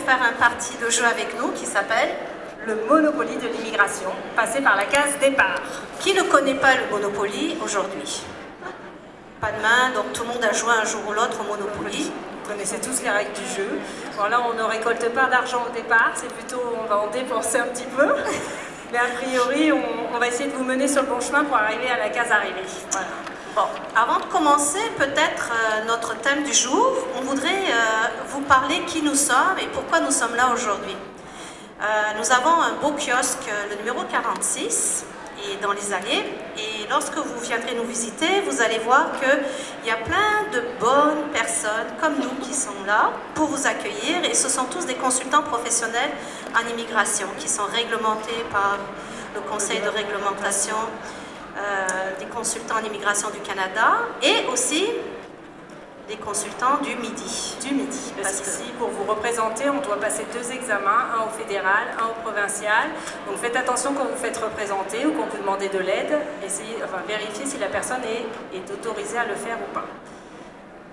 faire un parti de jeu avec nous qui s'appelle le Monopoly de l'immigration, passé par la case départ. Qui ne connaît pas le Monopoly aujourd'hui? Pas de main, donc tout le monde a joué un jour ou l'autre au Monopoly. Vous connaissez tous les règles du jeu. Bon, là, on ne récolte pas d'argent au départ, c'est plutôt on va en dépenser un petit peu. Mais a priori, on va essayer de vous mener sur le bon chemin pour arriver à la case arrivée. Voilà. Bon, avant de commencer, peut-être notre thème du jour, on voudrait vous parler qui nous sommes et pourquoi nous sommes là aujourd'hui. Nous avons un beau kiosque, le numéro 46, et dans les allées, et lorsque vous viendrez nous visiter, vous allez voir qu'il y a plein de bonnes personnes comme nous qui sont là pour vous accueillir, et ce sont tous des consultants professionnels en immigration qui sont réglementés par le Conseil de réglementation des consultants en immigration du Canada, et aussi des consultants du Midi. Parce qu'ici, pour vous représenter, on doit passer 2 examens, un au fédéral, un au provincial. Donc faites attention quand vous faites représenter ou quand vous demandez de l'aide. Vérifiez si la personne est autorisée à le faire ou pas.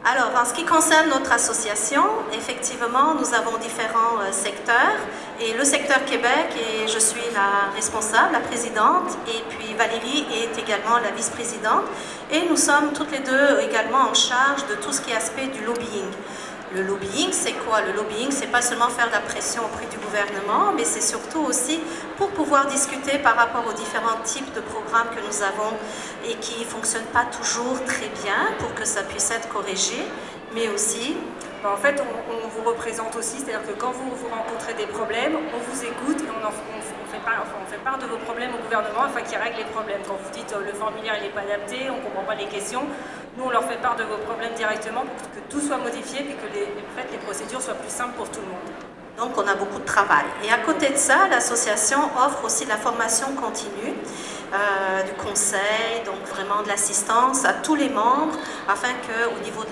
Alors, en ce qui concerne notre association, effectivement, nous avons différents secteurs. Et le secteur Québec, et je suis la responsable, la présidente, et puis Valérie est également la vice-présidente. Et nous sommes toutes les deux également en charge de tout ce qui est aspect du lobbying. Le lobbying, c'est quoi? Le lobbying, c'est pas seulement faire de la pression auprès du gouvernement, mais c'est surtout aussi pour pouvoir discuter par rapport aux différents types de programmes que nous avons et qui ne fonctionnent pas toujours très bien pour que ça puisse être corrigé, mais aussi... En fait, on vous représente aussi, c'est-à-dire que quand vous rencontrez des problèmes, on vous écoute et on fait part de vos problèmes au gouvernement afin qu'il règle les problèmes. Quand vous dites le formulaire n'est pas adapté, on ne comprend pas les questions, nous on leur fait part de vos problèmes directement pour que tout soit modifié et que les procédures soient plus simples pour tout le monde. Donc on a beaucoup de travail. Et à côté de ça, l'association offre aussi de la formation continue, du conseil, donc vraiment de l'assistance à tous les membres afin qu'au niveau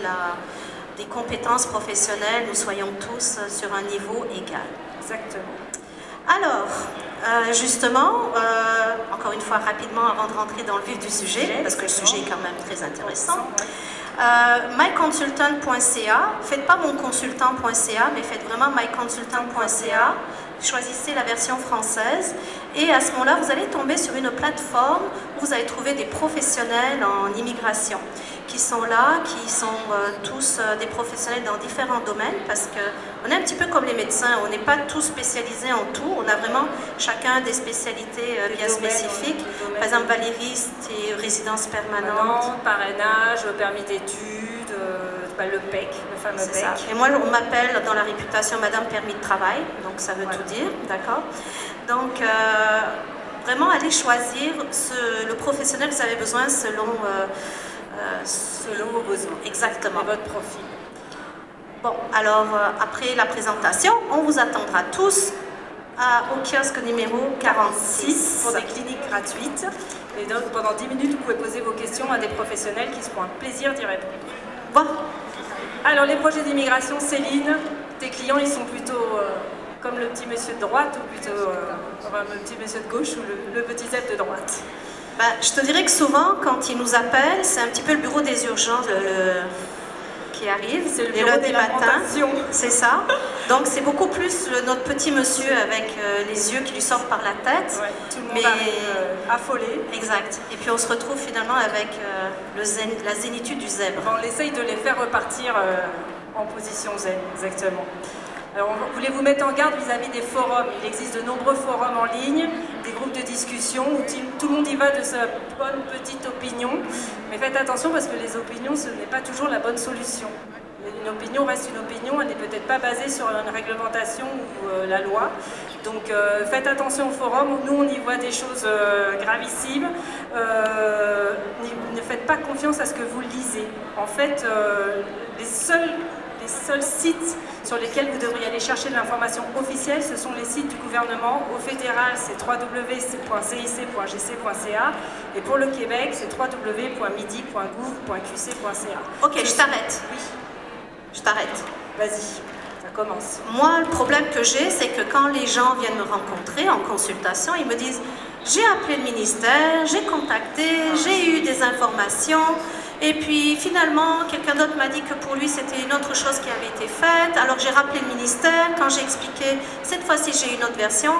des compétences professionnelles, nous soyons tous sur un niveau égal. Exactement. Alors, justement, encore une fois rapidement avant de rentrer dans le vif du sujet, parce que le sujet est quand même très intéressant, myconsultant.ca, faites pas monconsultant.ca, mais faites vraiment myconsultant.ca, choisissez la version française et à ce moment-là, vous allez tomber sur une plateforme où vous allez trouver des professionnels en immigration qui sont là, qui sont tous des professionnels dans différents domaines parce qu'on est un petit peu comme les médecins, on n'est pas tous spécialisés en tout, on a vraiment chacun des spécialités bien spécifiques. Par exemple, Valérie, c'est résidence permanente. Parrainage, permis d'études, le PEC, le fameux PEC. Ça. Et moi, on m'appelle dans la réputation Madame Permis de Travail, donc ça veut tout dire, d'accord? Donc, vraiment, allez choisir le professionnel que vous avez besoin selon vos besoins. Exactement. Et votre profil. Bon, alors, après la présentation, on vous attendra tous au kiosque numéro 46 pour des cliniques gratuites. Et donc, pendant 10 minutes, vous pouvez poser vos questions à des professionnels qui se feront un plaisir d'y répondre. Bon. Alors, les projets d'immigration, Céline, tes clients, ils sont plutôt comme le petit monsieur de droite ou plutôt le petit monsieur de gauche ou le petit Z de droite? Ben, je te dirais que souvent, quand ils nous appellent, c'est un petit peu le bureau des urgences qui arrive, c'est le bureau des matins. C'est ça. Donc c'est beaucoup plus notre petit monsieur avec les yeux qui lui sortent par la tête. Ouais, tout le monde arrive affolé. Exact. Et puis on se retrouve finalement avec la zénitude du zèbre. On essaye de les faire repartir en position zen, exactement. Alors, on voulait vous mettre en garde vis-à-vis des forums. Il existe de nombreux forums en ligne, des groupes de discussion où tout le monde y va de sa bonne petite opinion. Mais faites attention parce que les opinions, ce n'est pas toujours la bonne solution. Une opinion reste une opinion, elle n'est peut-être pas basée sur une réglementation ou la loi. Donc faites attention aux forums où nous on y voit des choses gravissimes. Ne faites pas confiance à ce que vous lisez. En fait, les seuls sites sur lesquels vous devriez aller chercher de l'information officielle, ce sont les sites du gouvernement. Au fédéral, c'est www.cic.gc.ca et pour le Québec, c'est www.midi.gouv.qc.ca. Ok, je t'arrête. Oui. Je t'arrête. Vas-y, ça commence. Moi, le problème que j'ai, c'est que quand les gens viennent me rencontrer en consultation, ils me disent « J'ai appelé le ministère, j'ai contacté, j'ai eu des informations, Et puis finalement, quelqu'un d'autre m'a dit que pour lui c'était une autre chose qui avait été faite. Alors j'ai rappelé le ministère, quand j'ai expliqué, cette fois-ci j'ai une autre version.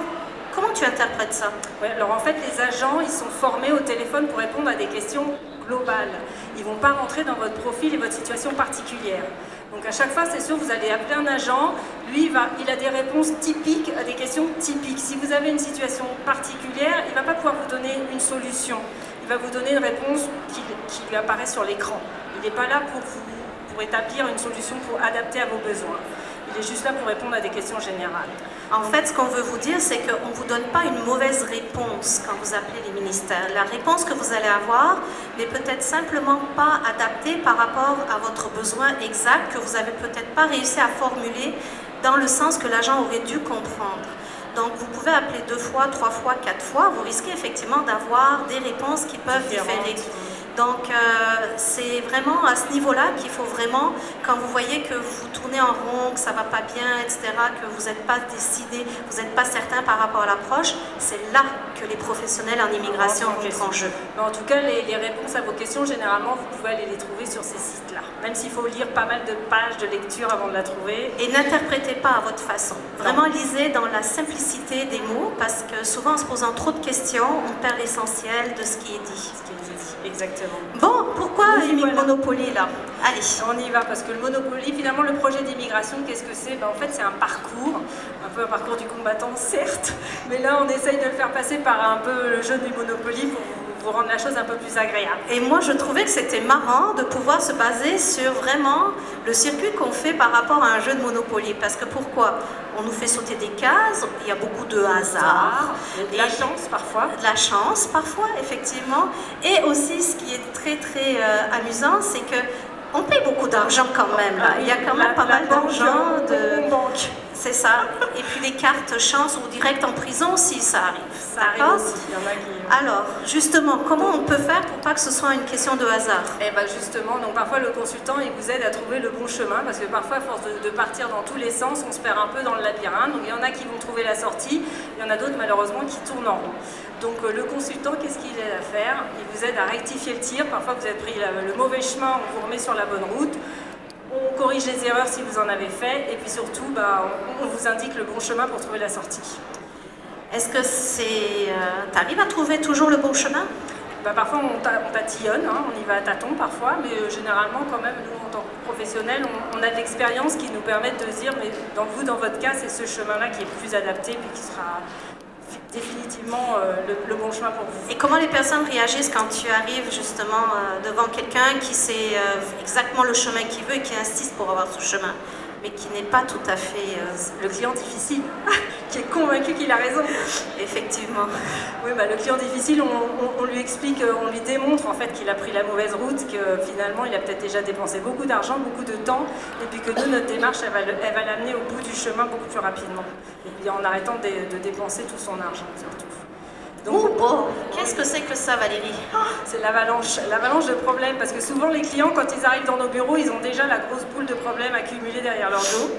Comment tu interprètes ça? Ouais, alors en fait, les agents, ils sont formés au téléphone pour répondre à des questions globales. Ils ne vont pas rentrer dans votre profil et votre situation particulière. Donc à chaque fois, c'est sûr, vous allez appeler un agent, lui, il a des réponses typiques à des questions typiques. Si vous avez une situation particulière, il ne va pas pouvoir vous donner une solution. Il va vous donner une réponse qui lui apparaît sur l'écran. Il n'est pas là pour établir une solution pour adapter à vos besoins. Il est juste là pour répondre à des questions générales. En fait, ce qu'on veut vous dire, c'est qu'on ne vous donne pas une mauvaise réponse quand vous appelez les ministères. La réponse que vous allez avoir n'est peut-être simplement pas adaptée par rapport à votre besoin exact que vous n'avez peut-être pas réussi à formuler dans le sens que l'agent aurait dû comprendre. Donc, vous pouvez appeler 2 fois, 3 fois, 4 fois. Vous risquez effectivement d'avoir des réponses qui peuvent différer. Donc, c'est vraiment à ce niveau-là qu'il faut vraiment, quand vous voyez que vous tournez en rond, que ça ne va pas bien, etc., que vous n'êtes pas décidé, vous n'êtes pas certain par rapport à l'approche, c'est là que les professionnels en immigration rentrent en jeu. Mais en tout cas, les réponses à vos questions, généralement, vous pouvez aller les trouver sur ces sites-là. Même s'il faut lire pas mal de pages de lecture avant de la trouver. Et n'interprétez pas à votre façon. Vraiment, lisez dans la simplicité des mots, parce que souvent, en se posant trop de questions, on perd l'essentiel de ce qui est dit. Exactement. Bon, pourquoi Monopoly là? Allez. On y va, parce que le Monopoly, finalement, le projet d'immigration, qu'est-ce que c'est? En fait, c'est un parcours, un peu un parcours du combattant, certes, mais là, on essaye de le faire passer par un peu le jeu du Monopoly pour vous rendre la chose un peu plus agréable. Et moi, je trouvais que c'était marrant de pouvoir se baser sur vraiment le circuit qu'on fait par rapport à un jeu de Monopoly. Parce que pourquoi? On nous fait sauter des cases, il y a beaucoup de hasard. De la chance parfois. De la chance parfois, effectivement. Et aussi, ce qui est très très amusant, c'est que on paye beaucoup d'argent quand même. Là. Il y a quand même pas mal d'argent de banque. C'est ça. Et puis les cartes chance ou direct en prison aussi, ça arrive. Ça arrive aussi. Il y en a qui... Alors, justement, comment on peut faire pour pas que ce soit une question de hasard? Eh bien justement, donc parfois le consultant, il vous aide à trouver le bon chemin, parce que parfois, à force de partir dans tous les sens, on se perd un peu dans le labyrinthe. Donc il y en a qui vont trouver la sortie, il y en a d'autres malheureusement qui tournent en rond. Donc le consultant, qu'est-ce qu'il aide à faire? Il vous aide à rectifier le tir. Parfois vous avez pris le mauvais chemin, on vous remet sur la bonne route. On corrige les erreurs si vous en avez fait, et puis surtout, on vous indique le bon chemin pour trouver la sortie. Est-ce que c'est... t'arrives à trouver toujours le bon chemin? Parfois on tatillonne, hein, on y va à tâtons parfois, mais généralement quand même, nous en tant que professionnels, on a de l'expérience qui nous permet de se dire, mais dans votre cas, c'est ce chemin-là qui est plus adapté, puis qui sera définitivement le bon chemin pour vous. Et comment les personnes réagissent quand tu arrives justement devant quelqu'un qui sait exactement le chemin qu'il veut et qui insiste pour avoir ce chemin, mais qui n'est pas tout à fait... Le client difficile, qui est convaincu qu'il a raison. Effectivement. Oui, le client difficile, on lui explique, on lui démontre en fait qu'il a pris la mauvaise route, que finalement il a peut-être déjà dépensé beaucoup d'argent, beaucoup de temps, et puis que nous, notre démarche, elle va l'amener au bout du chemin beaucoup plus rapidement. Et puis en arrêtant de dépenser tout son argent surtout. Donc, qu'est-ce que c'est que ça, Valérie? C'est l'avalanche de problèmes, parce que souvent les clients, quand ils arrivent dans nos bureaux, ils ont déjà la grosse boule de problèmes accumulée derrière leur dos.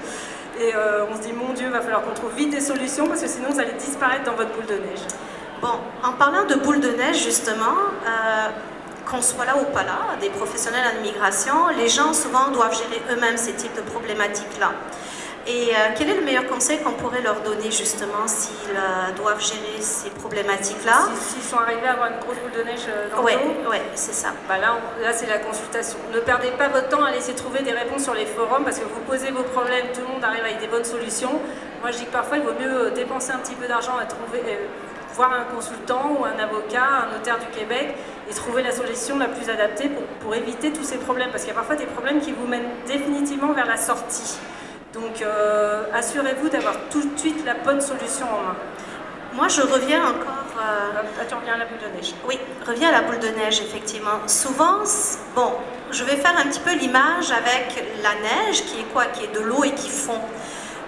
Et on se dit, mon Dieu, il va falloir qu'on trouve vite des solutions, parce que sinon vous allez disparaître dans votre boule de neige. Bon, en parlant de boule de neige, justement, qu'on soit là ou pas là, des professionnels en immigration, les gens souvent doivent gérer eux-mêmes ces types de problématiques-là. Et quel est le meilleur conseil qu'on pourrait leur donner justement s'ils doivent gérer ces problématiques-là? S'ils sont arrivés à avoir une grosse boule de neige dans le dos? Oui, c'est ça. Là c'est la consultation. Ne perdez pas votre temps à laisser trouver des réponses sur les forums, parce que vous posez vos problèmes, tout le monde arrive avec des bonnes solutions. Moi je dis que parfois il vaut mieux dépenser un petit peu d'argent à trouver, voir un consultant ou un avocat, un notaire du Québec, et trouver la solution la plus adaptée pour éviter tous ces problèmes. Parce qu'il y a parfois des problèmes qui vous mènent définitivement vers la sortie. Donc assurez-vous d'avoir tout de suite la bonne solution en main. Moi je reviens encore... Tu reviens à la boule de neige. Oui, reviens à la boule de neige, effectivement. Souvent, bon, je vais faire un petit peu l'image avec la neige, qui est quoi? Qui est de l'eau et qui fond.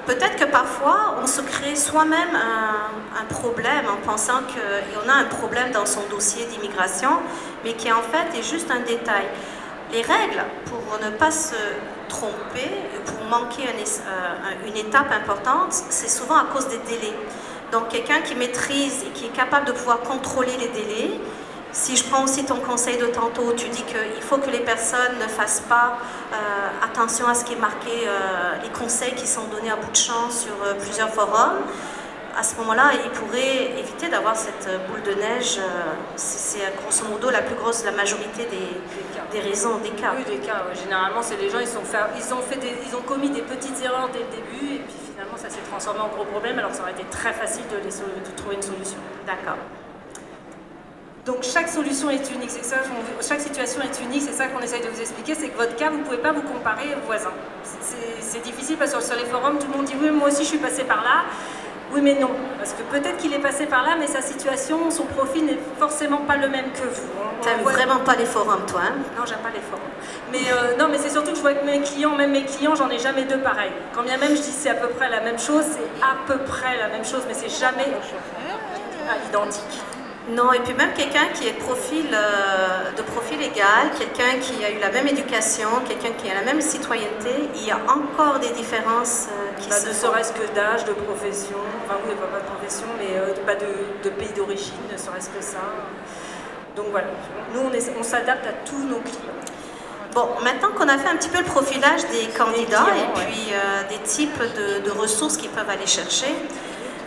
Peut-être que parfois, on se crée soi-même un problème en pensant qu'on a un problème dans son dossier d'immigration, mais qui en fait est juste un détail. Les règles, pour ne pas se tromper, pour manquer une étape importante, c'est souvent à cause des délais. Donc quelqu'un qui maîtrise et qui est capable de pouvoir contrôler les délais, Si je prends aussi ton conseil de tantôt, tu dis qu'il faut que les personnes ne fassent pas attention à ce qui est marqué, les conseils qui sont donnés à bout de champ sur plusieurs forums. À ce moment-là, ils pourraient éviter d'avoir cette boule de neige. C'est grosso modo la plus grosse, la majorité des raisons, des cas. Oui, des cas. Ouais. Généralement, c'est les gens, ils ont commis des petites erreurs dès le début et puis finalement, ça s'est transformé en gros problème. Alors, ça aurait été très facile de trouver une solution. D'accord. Donc chaque solution est unique, c'est ça, chaque situation est unique, c'est ça qu'on essaye de vous expliquer, c'est que votre cas, vous ne pouvez pas vous comparer aux voisins. C'est difficile parce que sur les forums, tout le monde dit oui, moi aussi je suis passé par là. Oui mais non, parce que peut-être qu'il est passé par là, mais sa situation, son profil n'est forcément pas le même que vous. T'aimes vraiment pas les forums, toi, hein? Non, j'aime pas les forums. Mais non, mais c'est surtout que je vois que mes clients, même mes clients, j'en ai jamais deux pareils. Quand bien même je dis c'est à peu près la même chose, c'est à peu près la même chose, mais c'est jamais identique. Non, et puis même quelqu'un qui est de profil égal, quelqu'un qui a eu la même éducation, quelqu'un qui a la même citoyenneté, il y a encore des différences qui se font. Ne serait-ce que d'âge, de profession, enfin oui, pas de profession, mais pas de pays d'origine, ne serait-ce que ça. Donc voilà, nous on s'adapte à tous nos clients. Bon, maintenant qu'on a fait un petit peu le profilage des candidats et puis des types de ressources qu'ils peuvent aller chercher,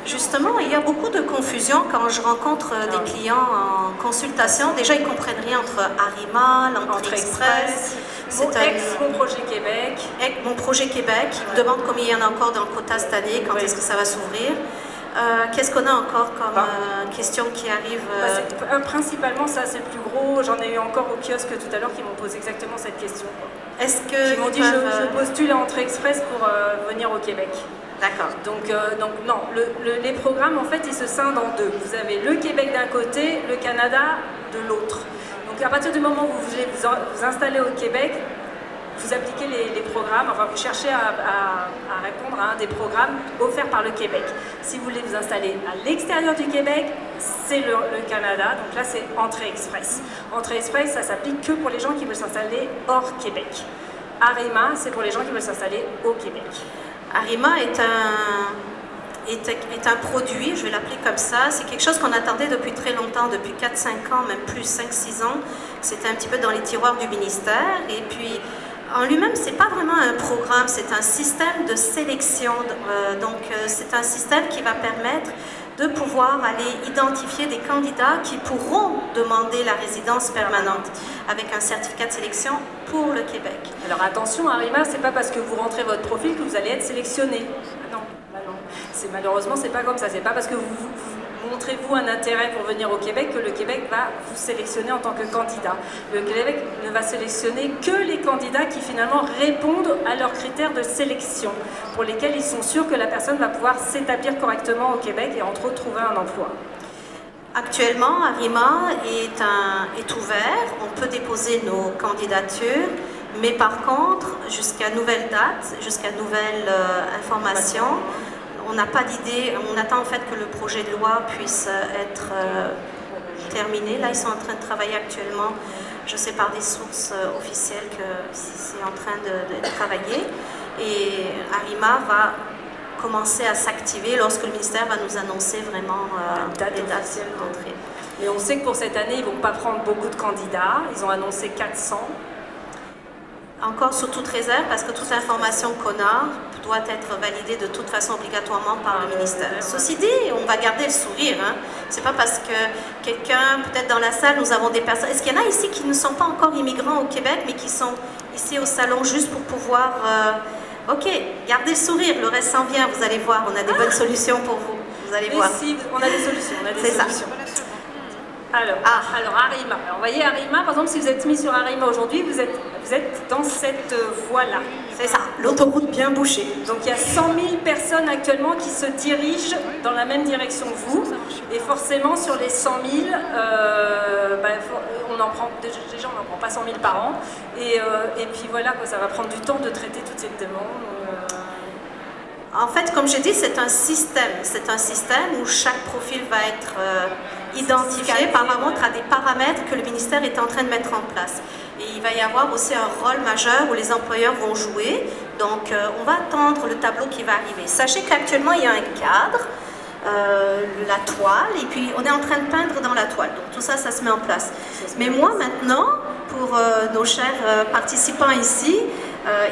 justement, il y a beaucoup de confusion quand je rencontre des clients en consultation. Déjà, ils ne comprennent rien entre Arima, l'entrée express. Mon projet Québec. Mon projet Québec. Ils me demandent combien il y en a encore dans le quota cette année, quand est-ce que ça va s'ouvrir. Qu'est-ce qu'on a encore comme question qui arrive Principalement, ça c'est le plus gros. J'en ai eu encore au kiosque tout à l'heure qui m'ont posé exactement cette question. Est-ce que ils m'ont dit je postule à Entrée Express pour venir au Québec. D'accord. Donc non, les programmes en fait ils se scindent en deux. Vous avez le Québec d'un côté, le Canada de l'autre. Donc à partir du moment où vous voulez vous installer au Québec, vous appliquez les programmes, enfin vous cherchez à répondre à un des programmes offerts par le Québec. Si vous voulez vous installer à l'extérieur du Québec, c'est le Canada, donc là c'est Entrée Express. Entrée Express, ça s'applique que pour les gens qui veulent s'installer hors Québec. Arima, c'est pour les gens qui veulent s'installer au Québec. Arima est un produit, je vais l'appeler comme ça, c'est quelque chose qu'on attendait depuis très longtemps, depuis 4-5 ans, même plus 5-6 ans. C'était un petit peu dans les tiroirs du ministère et puis en lui-même, ce n'est pas vraiment un programme, c'est un système de sélection. C'est un système qui va permettre de pouvoir aller identifier des candidats qui pourront demander la résidence permanente avec un certificat de sélection pour le Québec. Alors attention, Arima, c'est pas parce que vous rentrez votre profil que vous allez être sélectionné. Non. Malheureusement, c'est pas comme ça. C'est pas parce que vous montrez-vous un intérêt pour venir au Québec que le Québec va vous sélectionner en tant que candidat. Le Québec ne va sélectionner que les candidats qui finalement répondent à leurs critères de sélection, pour lesquels ils sont sûrs que la personne va pouvoir s'établir correctement au Québec et entre autres trouver un emploi. Actuellement, Arima est ouvert, on peut déposer nos candidatures, mais par contre, jusqu'à nouvelle date, jusqu'à nouvelle information, on n'a pas d'idée, on attend en fait que le projet de loi puisse être terminé. Là, ils sont en train de travailler actuellement, je sais par des sources officielles que c'est en train de travailler. Et Arima va commencer à s'activer lorsque le ministère va nous annoncer vraiment les dates d'entrée. Et on sait que pour cette année, ils ne vont pas prendre beaucoup de candidats, ils ont annoncé 400. Encore sous toute réserve, parce que toute information qu'on a doit être validée de toute façon obligatoirement par le ministère. Ceci dit, on va garder le sourire. Hein. C'est pas parce que quelqu'un, peut-être dans la salle, nous avons des personnes... Est-ce qu'il y en a ici qui ne sont pas encore immigrants au Québec, mais qui sont ici au salon juste pour pouvoir... Ok, gardez le sourire, le reste s'en vient, vous allez voir, on a des bonnes solutions pour vous. Vous allez voir. Si, on a des solutions, C'est ça. Alors Arima. Alors, vous voyez Arima, par exemple, si vous êtes mis sur Arima aujourd'hui, vous êtes dans cette voie-là. C'est ça, l'autoroute bien bouchée. Donc il y a 100 000 personnes actuellement qui se dirigent dans la même direction que vous. Et forcément, sur les 100 000, on n'en prend pas 100 000 par an. Et puis voilà, ça va prendre du temps de traiter toutes ces demandes. En fait, comme j'ai dit, c'est un système. C'est un système où chaque profil va être identifié par rapport à des paramètres que le ministère est en train de mettre en place. Et il va y avoir aussi un rôle majeur où les employeurs vont jouer. Donc, on va attendre le tableau qui va arriver. Sachez qu'actuellement, il y a un cadre la toile, et puis on est en train de peindre dans la toile. Donc tout ça, ça se met en place. Mais moi maintenant, pour nos chers participants ici,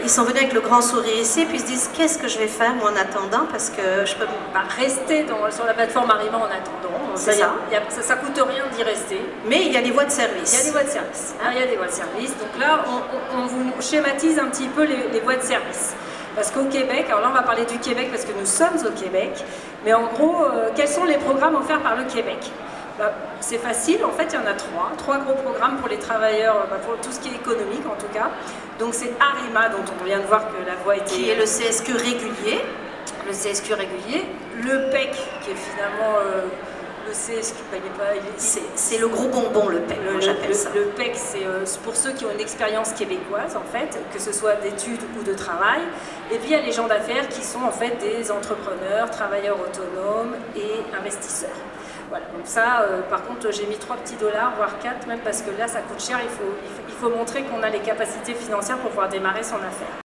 ils sont venus avec le grand sourire ici, puis ils se disent qu'est-ce que je vais faire moi en attendant, parce que je peux pas rester sur la plateforme Arrima en attendant. C'est ça. Ça coûte rien d'y rester. Mais il y a des voies de service. Il y a des voies de service. Il y a des voies de service. Donc là, on vous schématise un petit peu les voies de service. Parce qu'au Québec, alors là on va parler du Québec parce que nous sommes au Québec, mais en gros, quels sont les programmes offerts par le Québec? C'est facile, en fait il y en a trois gros programmes pour les travailleurs, pour tout ce qui est économique en tout cas. Donc c'est Arrima, dont on vient de voir que la voie était... Qui est le CSQ régulier. Le CSQ régulier, le PEC qui est finalement... le CSQ, c'est le gros bonbon, le PEC, j'appelle ça. Le PEC, c'est pour ceux qui ont une expérience québécoise, en fait, que ce soit d'études ou de travail. Et puis, il y a les gens d'affaires qui sont, en fait, des entrepreneurs, travailleurs autonomes et investisseurs. Voilà, donc ça, par contre, j'ai mis 3 petits dollars, voire 4 même, parce que là, ça coûte cher. Il faut montrer qu'on a les capacités financières pour pouvoir démarrer son affaire.